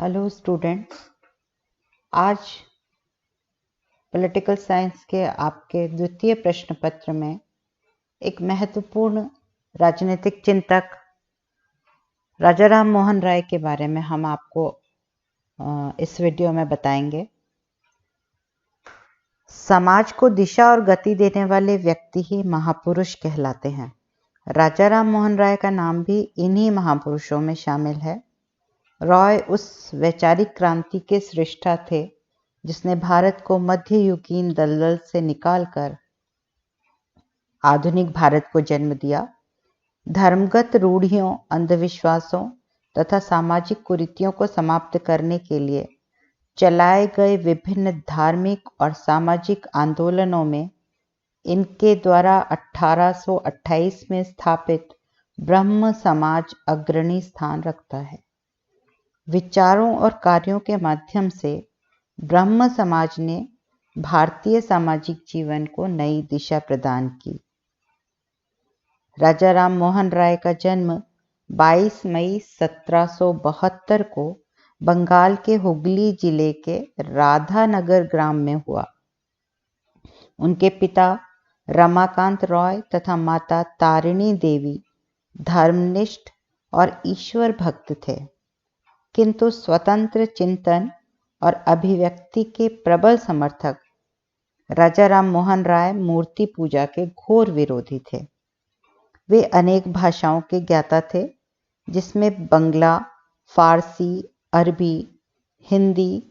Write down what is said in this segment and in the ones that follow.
Hello students, आज political science के आपके द्वितीय प्रश्न पत्र में एक महत्वपूर्ण राजनीतिक चिंतक राजा राम मोहन राय के बारे में हम आपको इस वीडियो में बताएंगे। समाज को दिशा और गति देने वाले व्यक्ति ही महापुरुष कहलाते हैं। राजा राम मोहन राय का नाम भी इन्हीं महापुरुषों में शामिल है। रॉय उस वैचारिक क्रांति के सृष्टा थे जिसने भारत को मध्ययुगीन दलदल से निकालकर आधुनिक भारत को जन्म दिया। धर्मगत रूढ़ियों, अंधविश्वासों तथा सामाजिक कुरीतियों को समाप्त करने के लिए चलाए गए विभिन्न धार्मिक और सामाजिक आंदोलनों में इनके द्वारा 1828 में स्थापित ब्रह्म समाज अग्रणी स्थान रखता है। विचारों और कार्यों के माध्यम से ब्रह्म समाज ने भारतीय सामाजिक जीवन को नई दिशा प्रदान की। राजा राम मोहन राय का जन्म 22 मई 1772 को बंगाल के हुगली जिले के राधानगर ग्राम में हुआ। उनके पिता रमाकांत रॉय तथा माता तारिणी देवी धर्मनिष्ठ और ईश्वर भक्त थे, किंतु स्वतंत्र चिंतन और अभिव्यक्ति के प्रबल समर्थक राजा राम मोहन राय मूर्ति पूजा के घोर विरोधी थे। वे अनेक भाषाओं के ज्ञाता थे, जिसमें बंगला, फारसी, अरबी, हिंदी,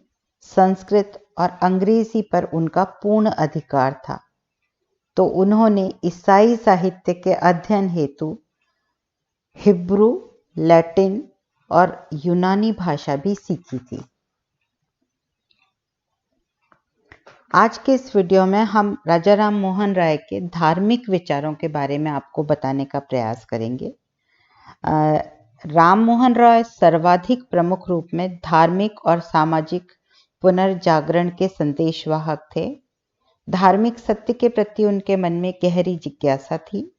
संस्कृत और अंग्रेजी पर उनका पूर्ण अधिकार था। तो उन्होंने ईसाई साहित्य के अध्ययन हेतु हिब्रू, लैटिन और यूनानी भाषा भी सीखी थी। आज के इस वीडियो में हम राजा राम मोहन राय के धार्मिक विचारों के बारे में आपको बताने का प्रयास करेंगे। राम मोहन राय सर्वाधिक प्रमुख रूप में धार्मिक और सामाजिक पुनर्जागरण के संदेशवाहक थे। धार्मिक सत्य के प्रति उनके मन में गहरी जिज्ञासा थी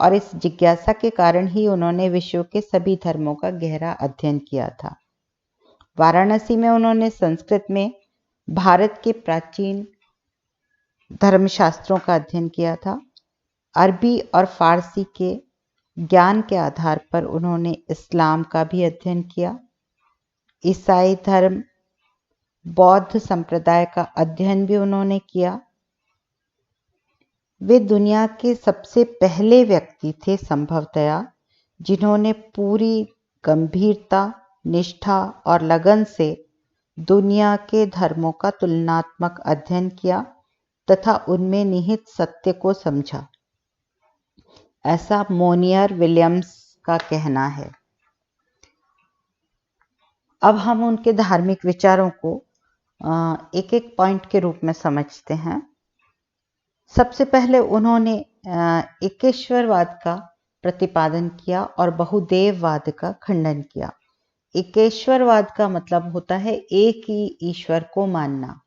और इस जिज्ञासा के कारण ही उन्होंने विश्व के सभी धर्मों का गहरा अध्ययन किया था। वाराणसी में उन्होंने संस्कृत में भारत के प्राचीन धर्मशास्त्रों का अध्ययन किया था। अरबी और फारसी के ज्ञान के आधार पर उन्होंने इस्लाम का भी अध्ययन किया। ईसाई धर्म, बौद्ध संप्रदाय का अध्ययन भी उन्होंने किया। वे दुनिया के सबसे पहले व्यक्ति थे संभवतया जिन्होंने पूरी गंभीरता, निष्ठा और लगन से दुनिया के धर्मों का तुलनात्मक अध्ययन किया तथा उनमें निहित सत्य को समझा, ऐसा मोनियर विलियम्स का कहना है। अब हम उनके धार्मिक विचारों को एक एक पॉइंट के रूप में समझते हैं। सबसे पहले उन्होंने एकेश्वरवाद का प्रतिपादन किया और बहुदेववाद का खंडन किया। एकेश्वरवाद का मतलब होता है एक ही ईश्वर को मानना।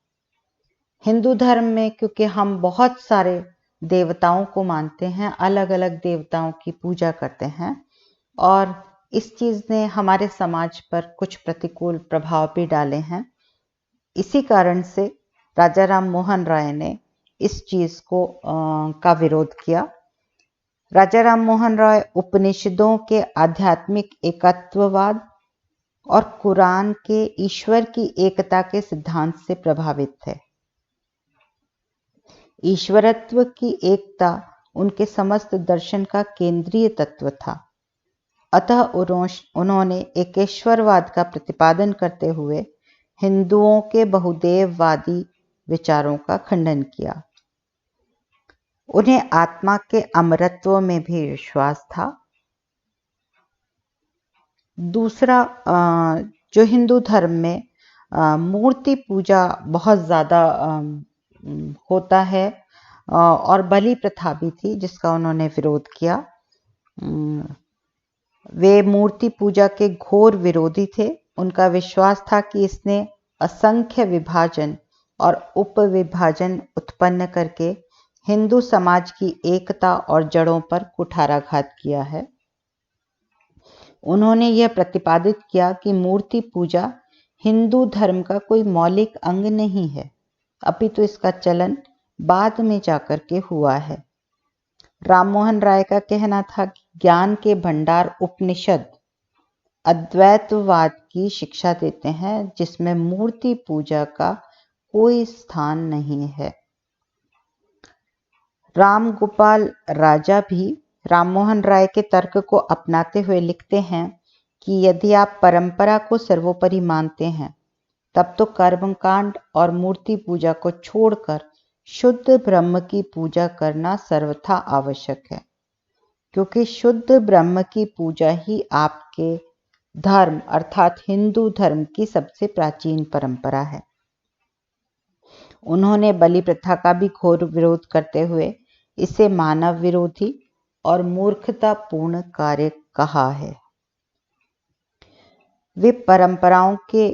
हिंदू धर्म में क्योंकि हम बहुत सारे देवताओं को मानते हैं, अलग अलग देवताओं की पूजा करते हैं, और इस चीज़ ने हमारे समाज पर कुछ प्रतिकूल प्रभाव भी डाले हैं। इसी कारण से राजा राम मोहन राय ने इस चीज़ को का विरोध किया। राजा राम मोहन राय उपनिषदों के आध्यात्मिक एकत्ववाद और कुरान के ईश्वर की एकता के सिद्धांत से प्रभावित थे। ईश्वरत्व की एकता उनके समस्त दर्शन का केंद्रीय तत्व था। अतः उन्होंने एकेश्वरवाद का प्रतिपादन करते हुए हिंदुओं के बहुदेववादी विचारों का खंडन किया। उन्हें आत्मा के अमरत्व में भी विश्वास था। दूसरा, जो हिंदू धर्म में मूर्ति पूजा बहुत ज़्यादा होता है और बलि प्रथा भी थी, जिसका उन्होंने विरोध किया। वे मूर्ति पूजा के घोर विरोधी थे। उनका विश्वास था कि इसने असंख्य विभाजन और उपविभाजन उत्पन्न करके हिंदू समाज की एकता और जड़ों पर कुठाराघात किया है। उन्होंने यह प्रतिपादित किया कि मूर्ति पूजा हिंदू धर्म का कोई मौलिक अंग नहीं है, अपितु इसका चलन बाद में जाकर के हुआ है। राममोहन राय का कहना था कि ज्ञान के भंडार उपनिषद अद्वैतवाद की शिक्षा देते हैं, जिसमें मूर्ति पूजा का कोई स्थान नहीं है। राम गोपाल राजा भी राममोहन राय के तर्क को अपनाते हुए लिखते हैं कि यदि आप परंपरा को सर्वोपरि मानते हैं, तब तो कर्मकांड और मूर्ति पूजा को छोड़कर शुद्ध ब्रह्म की पूजा करना सर्वथा आवश्यक है, क्योंकि शुद्ध ब्रह्म की पूजा ही आपके धर्म अर्थात हिंदू धर्म की सबसे प्राचीन परंपरा है। उन्होंने बलि प्रथा का भी घोर विरोध करते हुए इसे मानव विरोधी और मूर्खतापूर्ण कार्य कहा है। वे परंपराओं के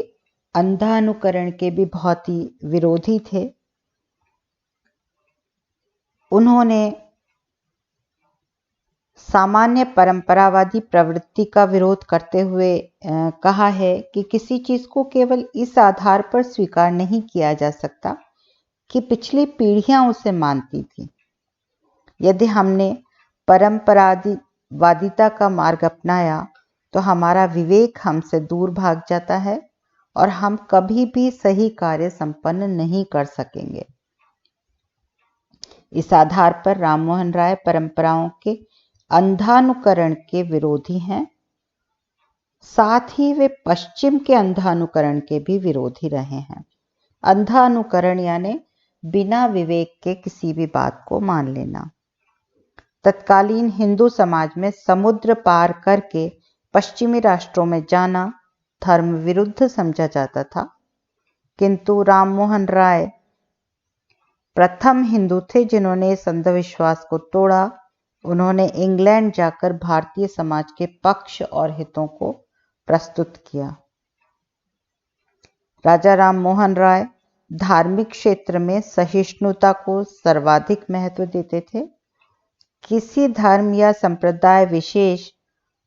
अंधानुकरण के भी बहुत ही विरोधी थे। उन्होंने सामान्य परंपरावादी प्रवृत्ति का विरोध करते हुए कहा है कि किसी चीज को केवल इस आधार पर स्वीकार नहीं किया जा सकता कि पिछली पीढ़ियां उसे मानती थी। यदि हमने परंपरावादिता का मार्ग अपनाया तो हमारा विवेक हमसे दूर भाग जाता है और हम कभी भी सही कार्य संपन्न नहीं कर सकेंगे। इस आधार पर राममोहन राय परंपराओं के अंधानुकरण के विरोधी हैं। साथ ही वे पश्चिम के अंधानुकरण के भी विरोधी रहे हैं। अंधानुकरण यानी बिना विवेक के किसी भी बात को मान लेना। तत्कालीन हिंदू समाज में समुद्र पार करके पश्चिमी राष्ट्रों में जाना धर्म विरुद्ध समझा जाता था, किंतु राममोहन राय प्रथम हिंदू थे जिन्होंने इस अंधविश्वास को तोड़ा। उन्होंने इंग्लैंड जाकर भारतीय समाज के पक्ष और हितों को प्रस्तुत किया। राजा राममोहन राय धार्मिक क्षेत्र में सहिष्णुता को सर्वाधिक महत्व देते थे। किसी धर्म या संप्रदाय विशेष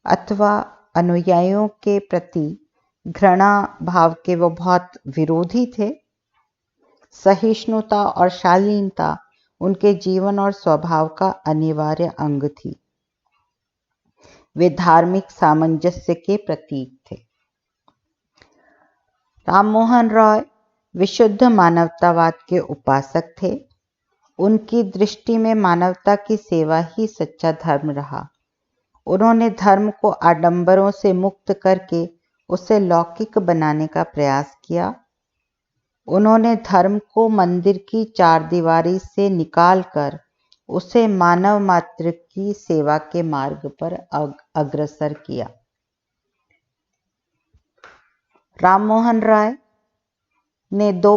अथवा अनुयायियों के प्रति घृणा भाव के वो बहुत विरोधी थे। सहिष्णुता और शालीनता उनके जीवन और स्वभाव का अनिवार्य अंग थी। वे धार्मिक सामंजस्य के प्रतीक थे। राममोहन राय विशुद्ध मानवतावाद के उपासक थे। उनकी दृष्टि में मानवता की सेवा ही सच्चा धर्म रहा। उन्होंने धर्म को आडंबरों से मुक्त करके उसे लौकिक बनाने का प्रयास किया। उन्होंने धर्म को मंदिर की चारदीवारी से निकालकर उसे मानव मात्र की सेवा के मार्ग पर अग्रसर किया। राममोहन राय ने दो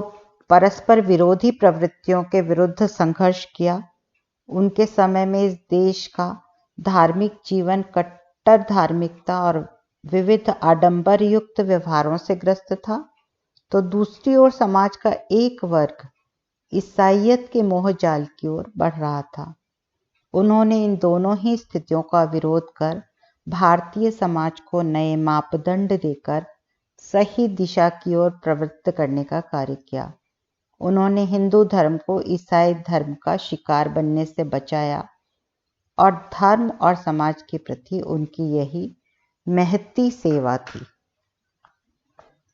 परस्पर विरोधी प्रवृत्तियों के विरुद्ध संघर्ष किया। उनके समय में इस देश का धार्मिक जीवन कट्टर धार्मिकता और विविध आडंबर युक्त व्यवहारों से ग्रस्त था, तो दूसरी ओर समाज का एक वर्ग ईसाइयत के मोहजाल की ओर बढ़ रहा था। उन्होंने इन दोनों ही स्थितियों का विरोध कर भारतीय समाज को नए मापदंड देकर सही दिशा की ओर प्रवृत्त करने का कार्य किया। उन्होंने हिंदू धर्म को ईसाई धर्म का शिकार बनने से बचाया और धर्म और समाज के प्रति उनकी यही महती सेवा थी।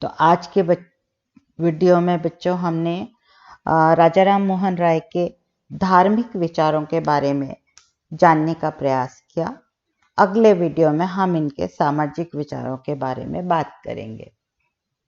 तो आज के वीडियो में बच्चों हमने राजा राममोहन राय के धार्मिक विचारों के बारे में जानने का प्रयास किया। अगले वीडियो में हम इनके सामाजिक विचारों के बारे में बात करेंगे।